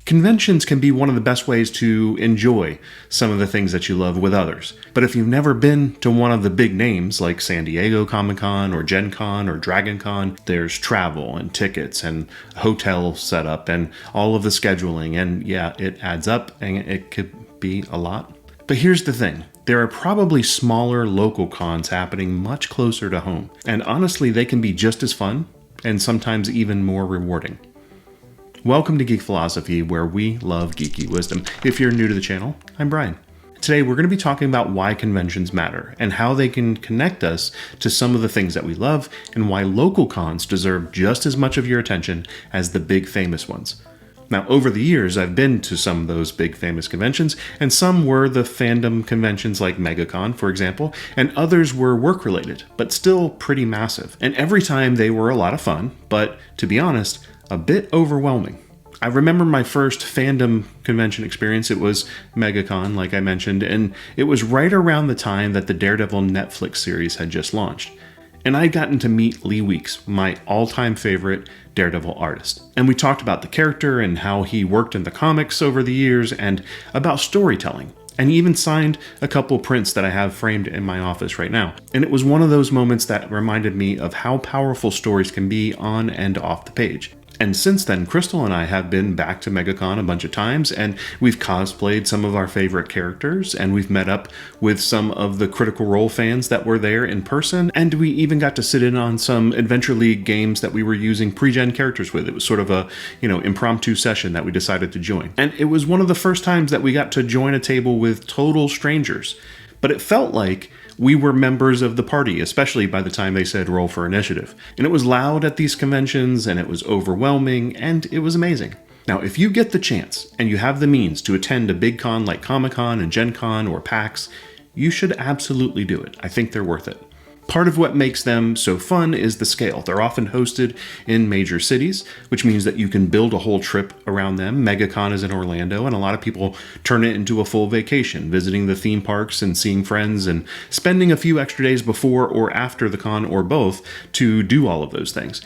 Conventions can be one of the best ways to enjoy some of the things that you love with others. But if you've never been to one of the big names like San Diego Comic-Con or Gen Con or Dragon Con, there's travel and tickets and hotel setup and all of the scheduling. And yeah, it adds up and it could be a lot. But here's the thing. There are probably smaller local cons happening much closer to home. And honestly, they can be just as fun and sometimes even more rewarding. Welcome to Geek Philosophy, where we love geeky wisdom. If you're new to the channel, I'm Brian. Today we're going to be talking about why conventions matter and how they can connect us to some of the things that we love and why local cons deserve just as much of your attention as the big famous ones. Now, over the years, I've been to some of those big famous conventions, and some were the fandom conventions like MegaCon, for example, and others were work-related, but still pretty massive. And every time they were a lot of fun, but to be honest, a bit overwhelming. I remember my first fandom convention experience. It was MegaCon, like I mentioned, and it was right around the time that the Daredevil Netflix series had just launched. And I'd gotten to meet Lee Weeks, my all-time favorite Daredevil artist. And we talked about the character and how he worked in the comics over the years and about storytelling. And he even signed a couple prints that I have framed in my office right now. And it was one of those moments that reminded me of how powerful stories can be on and off the page. And since then, Crystal and I have been back to MegaCon a bunch of times, and we've cosplayed some of our favorite characters, and we've met up with some of the Critical Role fans that were there in person, and we even got to sit in on some Adventure League games that we were using pre-gen characters with. It was sort of a, impromptu session that we decided to join. And it was one of the first times that we got to join a table with total strangers. But it felt like we were members of the party, especially by the time they said roll for initiative. And it was loud at these conventions, and it was overwhelming, and it was amazing. Now, if you get the chance, and you have the means to attend a big con like Comic-Con and Gen Con or PAX, you should absolutely do it. I think they're worth it. Part of what makes them so fun is the scale. They're often hosted in major cities, which means that you can build a whole trip around them. MegaCon is in Orlando, and a lot of people turn it into a full vacation, visiting the theme parks and seeing friends and spending a few extra days before or after the con or both to do all of those things.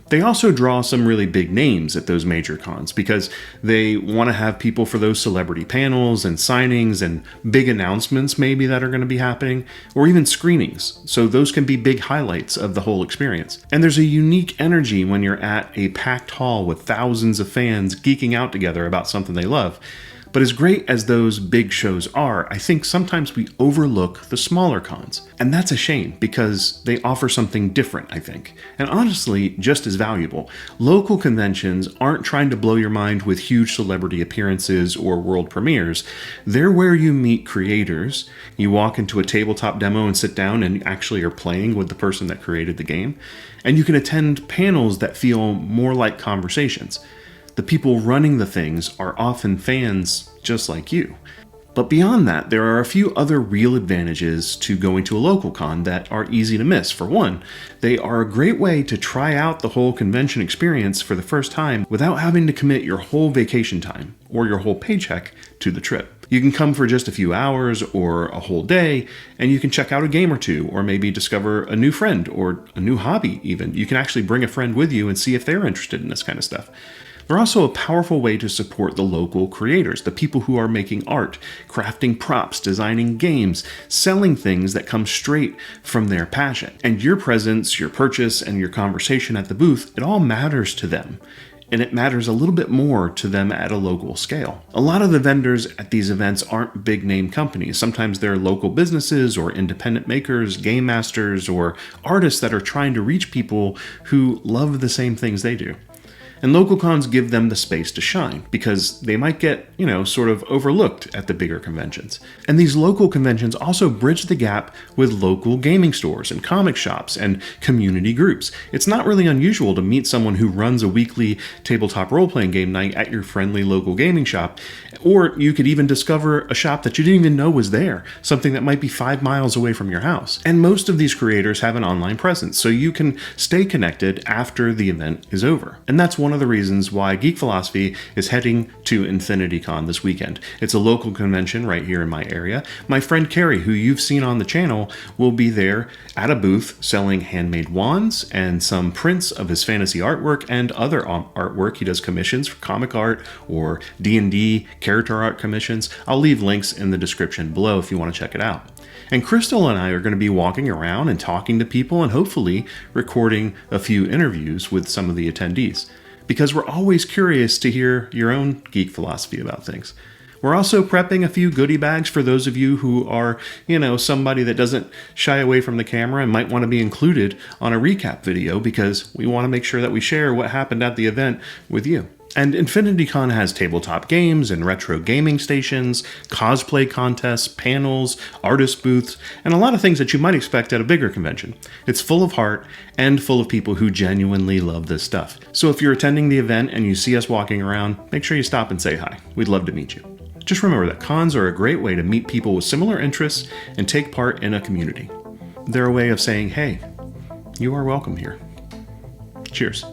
They also draw some really big names at those major cons because they want to have people for those celebrity panels and signings and big announcements maybe that are going to be happening, or even screenings. So those can be big highlights of the whole experience. And there's a unique energy when you're at a packed hall with thousands of fans geeking out together about something they love. But as great as those big shows are, I think sometimes we overlook the smaller cons. And that's a shame because they offer something different, I think. And honestly, just as valuable. Local conventions aren't trying to blow your mind with huge celebrity appearances or world premieres. They're where you meet creators. You walk into a tabletop demo and sit down and actually are playing with the person that created the game. And you can attend panels that feel more like conversations. The people running the things are often fans just like you. But beyond that, there are a few other real advantages to going to a local con that are easy to miss. For one, they are a great way to try out the whole convention experience for the first time without having to commit your whole vacation time or your whole paycheck to the trip. You can come for just a few hours or a whole day, and you can check out a game or two, or maybe discover a new friend or a new hobby even. You can actually bring a friend with you and see if they're interested in this kind of stuff. They're also a powerful way to support the local creators, the people who are making art, crafting props, designing games, selling things that come straight from their passion. And your presence, your purchase, and your conversation at the booth, it all matters to them. And it matters a little bit more to them at a local scale. A lot of the vendors at these events aren't big name companies. Sometimes they're local businesses or independent makers, game masters, or artists that are trying to reach people who love the same things they do. And local cons give them the space to shine because they might get, sort of overlooked at the bigger conventions. And these local conventions also bridge the gap with local gaming stores and comic shops and community groups. It's not really unusual to meet someone who runs a weekly tabletop role-playing game night at your friendly local gaming shop, or you could even discover a shop that you didn't even know was there, something that might be 5 miles away from your house. And most of these creators have an online presence, so you can stay connected after the event is over. And that's one one of the reasons why Geek Philosophy is heading to InfinityCon this weekend. It's a local convention right here in my area. My friend Carey, who you've seen on the channel, will be there at a booth selling handmade wands and some prints of his fantasy artwork and other artwork. He does commissions for comic art or D&D character art commissions. I'll leave links in the description below if you want to check it out. And Crystal and I are going to be walking around and talking to people and hopefully recording a few interviews with some of the attendees, because we're always curious to hear your own geek philosophy about things. We're also prepping a few goodie bags for those of you who are, somebody that doesn't shy away from the camera and might want to be included on a recap video, because we want to make sure that we share what happened at the event with you. And InfinityCon has tabletop games and retro gaming stations, cosplay contests, panels, artist booths, and a lot of things that you might expect at a bigger convention. It's full of heart and full of people who genuinely love this stuff. So if you're attending the event and you see us walking around, make sure you stop and say hi. We'd love to meet you. Just remember that cons are a great way to meet people with similar interests and take part in a community. They're a way of saying, hey, you are welcome here. Cheers.